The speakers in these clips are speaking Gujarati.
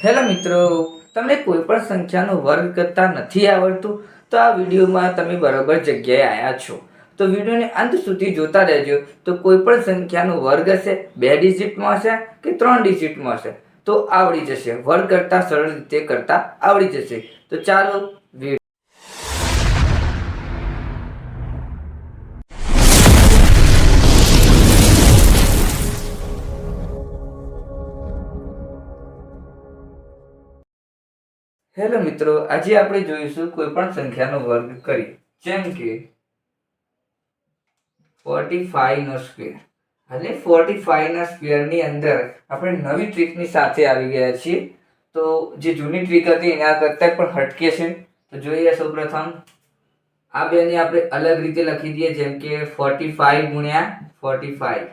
હેલો મિત્રો, તમને કોઈ પણ સંખ્યાનો વર્ગ કરતા નથી આવડતું તો આ વિડીયોમાં તમે બરાબર જગ્યાએ આવ્યા છો. તો વિડીયોને અંત સુધી જોતા રહેજો. તો કોઈ પણ સંખ્યાનો વર્ગ હશે, 2 ડિજિટમાં હશે કે 3 ડિજિટમાં હશે તો આવડી જશે. વર્ગ કરતા સરળ રીતે કરતા આવડી જશે. તો ચાલો હેલો મિત્રો, આજે આપણે જોઈશું કોઈ પણ સંખ્યાનો વર્ગ કરી, જેમ કે 45 નો સ્ક્વેર. એટલે 45 ના સ્ક્વેરની અંદર આપણે નવી ટ્રીકની સાથે આવી ગયા છીએ. તો જે જૂની ટ્રીક હતી એના કરતાં પણ હટકે છે. તો જોઈએ સૌપ્રથમ આ બેને આપણે અલગ રીતે લખી દઈએ, જેમ કે 45 ગુણ્યા 45,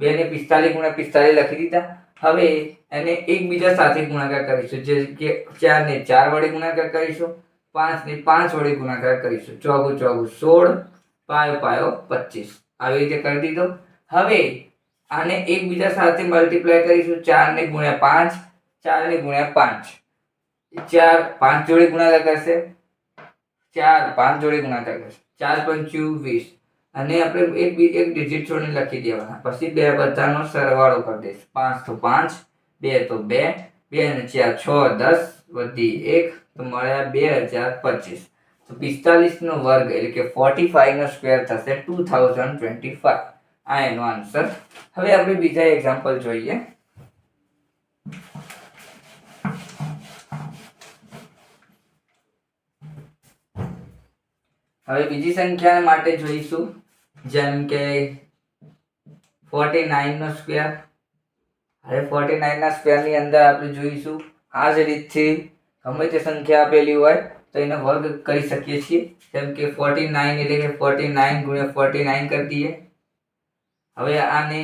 બેને 45 ગુણ્યા 45 લખી દીધા. હવે એને એકબીજા સાથે ગુણાકાર કરીશું, જે કે 4 ને 4 વડે ગુણાકાર કરીશું, 5 ને 5 વડે ગુણાકાર કરીશું, ચોગુ ચોગુ 16, પાયો પાયો 25. આવી રીતે કરી દીધો. હવે આને એકબીજા સાથે મલ્ટીપ્લાય કરીશું, 4 ને ગુણ્યા 5, 4 ને ગુણ્યા 5, 4 5 જોડે ગુણાકાર કરશે, 4 5 જોડે ગુણાકાર કરશે, 4 પંચું 20. અને આપણે એક ડિજિટ છોડીને લખી દેવાના. પછી બે બધાનો સરવાળો કરી દઈશું. 5 તો 5, 2 તો 2, 2 ને 4 6, 10 વધી 1 તો મળ્યા 2025. તો 45 નો વર્ગ એટલે કે 45 નો સ્ક્વેર થશે 2025. આ એનો આન્સર. હવે આપણે બીજા એક્ઝામ્પલ જોઈએ. હવે બીજી સંખ્યા માટે જોઈશું, જેમ કે 49 નો સ્ક્વેર. હવે 49 ના સ્ક્વેરની અંદર આપણે જોઈશું આ જ રીતથી ગમે તે સંખ્યા આપેલી હોય તો એનો વર્ગ કરી શકીએ છીએ. જેમ કે 49 એટલે કે 49 ગુણ્યા 49 કરી દઈએ. હવે આને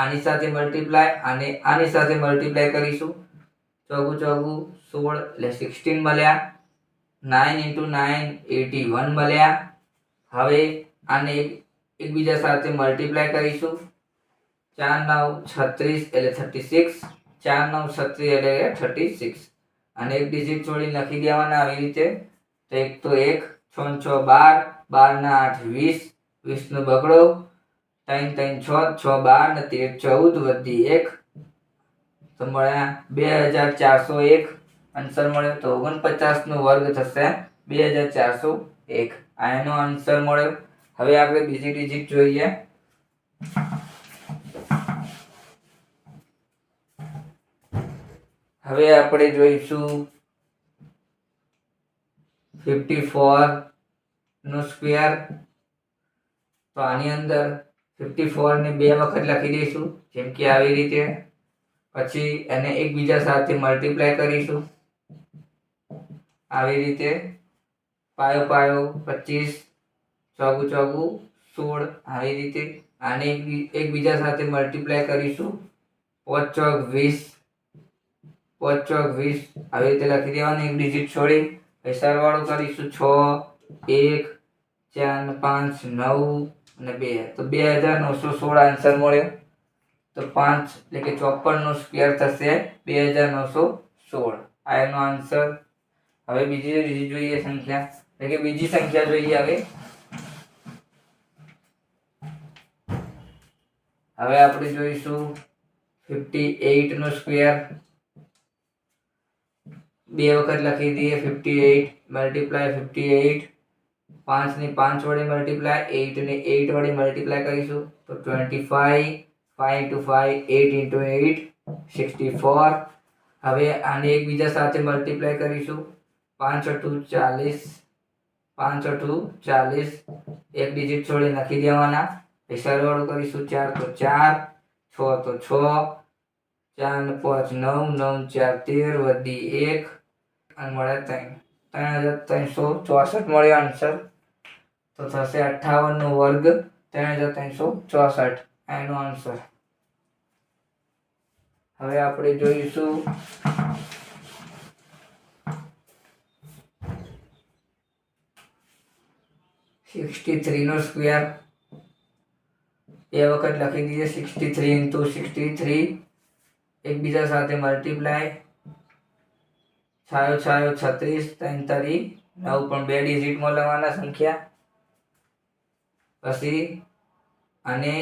આની સાથે મલ્ટીપ્લાય, આને આની સાથે મલ્ટીપ્લાય કરીશું. ચોગુ ચોગુ 16 એટલે 16 મળ્યા. 9 × 9 81 મળ્યા. હવે આને એકબીજા સાથે મલ્ટીપ્લાય કરીશું. 4 9 36 એટલે 36, 4 9 36 એટલે 36. અને એક ડિજિટ છોડીને લખી દેવાના આવી રીતે. તો 1 તો 1, 6 6 12, 12 ના 8 20, 20 નો બગડો, 3 3 6, 6 12 ને 13 14 વધી 1 તો મળ્યા 2401. આન્સર મળ્યો. તો 49 નો વર્ગ થશે 2401. આ એનો આન્સર મળ્યો. હવે આપણે બીજી ડિજિટ જોઈએ. હવે આપણે જોઈશું 54 નો સ્ક્વેર. તો આની અંદર 54 ને 2 વખત લખી દઈશું, જેમ કે આવી રીતે. પછી એને એકબીજા સાથે મલ્ટીપ્લાય કરીશું આવી રીતે. પાયો પાયો 25, ચોગુ ચોગુ 16 આવી રીતે. આને એકબીજા સાથે મલ્ટીપ્લાય કરીશું. 5 ચોક 20, 5 ચોક 20 આવી રીતે લખી દેવાનું એક ડિજિટ છોડી. પછી સરવાળો કરીશું. 6 1 4 5 9 અને 2 તો 2916 આન્સર મળ્યો. તો 5 એટલે કે 54 નો સ્ક્વેર થશે 2916. આ એનો આન્સર. હવે બીજી જોઈએ સંખ્યા, એટલે કે બીજી સંખ્યા જોઈએ. હવે આપણે જોઈશું 58 નો સ્ક્વેર. 2 વખત લખી દઈએ 58 મલ્ટીપ્લાય 58. 5 ને 5 વડે મલ્ટીપ્લાય, 8 ને 8 વડે મલ્ટીપ્લાય કરીશું. તો 25, 5 × 5 8 × 8 64. હવે આને એકબીજા સાથે મલ્ટીપ્લાય કરીશું. 5 × 40, 5 × 40 એક ડિજિટ છોડી નાખી દેવાના. સરવાળો કરીશું. 4 તો 4, 6 તો 6, 4 ને 5 9, 9 4 13 વધી 1 અને મળે 3. 3364 મળ્યો આન્સર. તો થશે 58 નો વર્ગ 3364. એનો આન્સર. હવે આપણે જોઈશું 63 નો સ્ક્વેર. 2 વખત લખી દઈએ 63 × 63. એકબીજા સાથે મલ્ટીપ્લાય. છાયો છાયો 36, 3 તરી 9 પણ 2 ડિજિટમાં લેવાના સંખ્યા. પછી અને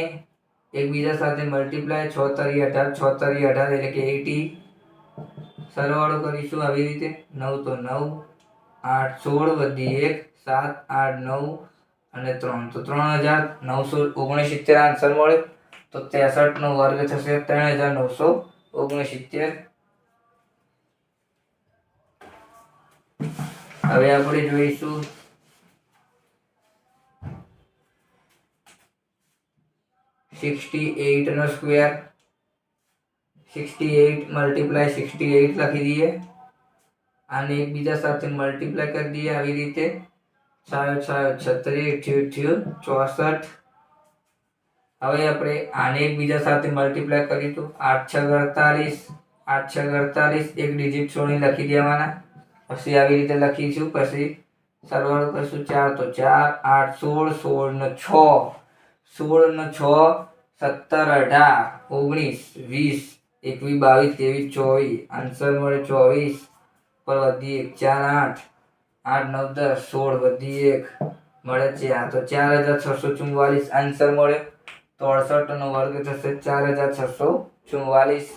એકબીજા સાથે મલ્ટીપ્લાય 6 તરી 18, 6 તરી 18 એટલે કે 80. સરવાળો કરીશું આવી રીતે. 9 તો 9, 8 16 વધી 1 7 8 9 અને 3 તો 3969 આન્સર મળ્યો. તો 63 નો વર્ગ થશે 3969. હવે આપણે જોઈશું 68 નો સ્ક્વેર. 68 મલ્ટીપ્લાય 68 લખી દઈએ. આને એકબીજા સાથે મલ્ટીપ્લાય કરી દઈએ આવી રીતે. 6 6 36 64. હવે આપણે આને એકબીજા સાથે મલ્ટીપ્લાય કરીશું. 8 6 48, 8 6 48 એક ડિજિટ છોડી લખી દેવાના. પછી આવી રીતે લખીશું. પછી સરવાળો કરીશું. 4 તો 4 8 16 16 ને 6 16 ને 6 17 18 19 20 21 22 23 24 આન્સર મળે 24. પર વધી 1 4 8 8 9 10 16 વધી 1 મળે 4 તો 4644 આન્સર મળે. તો 68 નો વર્ગ થશે 4644.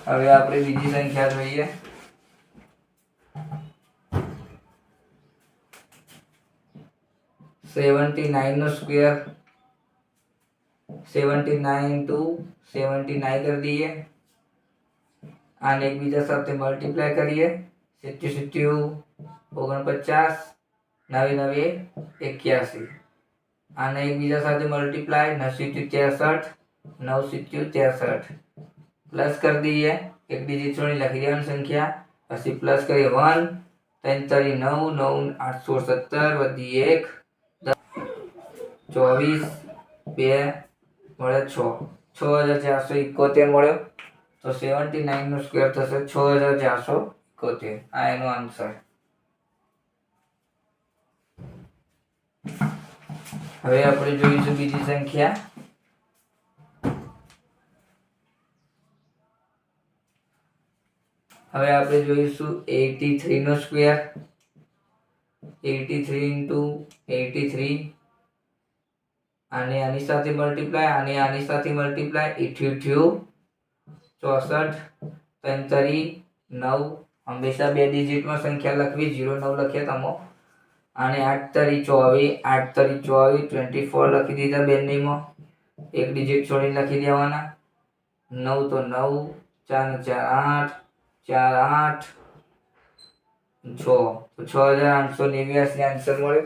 હવે આપણે બીજી સંખ્યા જોઈએ. 79 નો સ્ક્વેર. 79 * 79 કરી દઈએ. આને એકબીજા સાથે મલ્ટીપ્લાય કરીએ. 77 49 9 81. આને એકબીજા સાથે મલ્ટીપ્લાય. 9 63 પ્લસ કરી દઈએ. એક ડિજિટ છોડી લખી દેવાની સંખ્યા. પછી પ્લસ કરીએ 1 3 તરી 9 9 8 16 17 વધી 1 24 2 મળે 6 6471 મળ્યો. તો 79 નો સ્ક્વેર થશે 6471. આ એનો આન્સર. હવે આપણે જોઈશું બીજી સંખ્યા. હવે આપણે જોઈશું 83 નો સ્ક્વેર. 83 * 83. આને આની સાથે મલ્ટીપ્લાય. આની સાથે મલ્ટીપ્લાય. 88 64 3 તરી 9. હંમેશા 2 ડિજિટમાં સંખ્યા લખવી. 09 લખીએ તમો. આને 8 તરી 24 8 તરી 24 24 લખી દીધા બેનનીમાં. એક ડિજિટ છોડીને લખી દેવાના. 9 તો 9 4 4 8 4 8 6 તો 6889 આન્સર મળ્યો.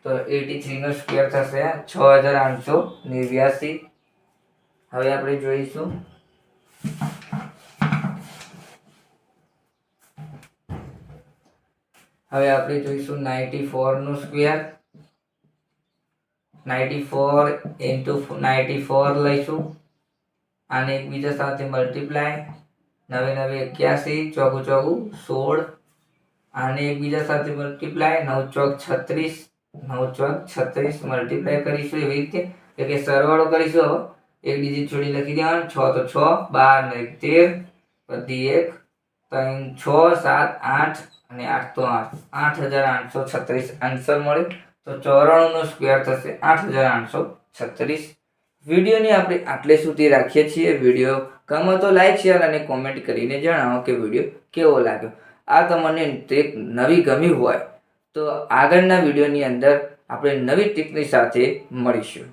તો 83 નો સ્ક્વેર થશે 6889. હવે આપણે જોઈશું હવે આપણે જોઈશું 94 નો સ્ક્વેર. 94 * 94 લઈશું. આને એકબીજા સાથે મલ્ટીપ્લાય. 9 9 81 4 4 16. આને એકબીજા સાથે મલ્ટીપ્લાય. 9 4 36 9 4 36 મલ્ટીપ્લાય કરીશું એવી રીતે. એટલે કે સરવાળો કરીશું. હવે એક ડિજિટ છોડી લખી દેવાનું. 6 તો 6 12 ને 13 વધી 1 3 6 7 8 અને 8 તો 8 8836 આન્સર મળે. તો 94 નો સ્ક્વેર થશે 8836. વિડીયોની આપણે આટલે સુધી રાખીએ છીએ. વિડીયો ગમે તો લાઈક શેર અને કોમેન્ટ કરીને જણાવો કે વિડીયો કેવો લાગ્યો. આ તમને ટ્રીક નવી ગમી હોય તો આગળના વિડીયોની અંદર આપણે નવી ટ્રીકની સાથે મળીશું.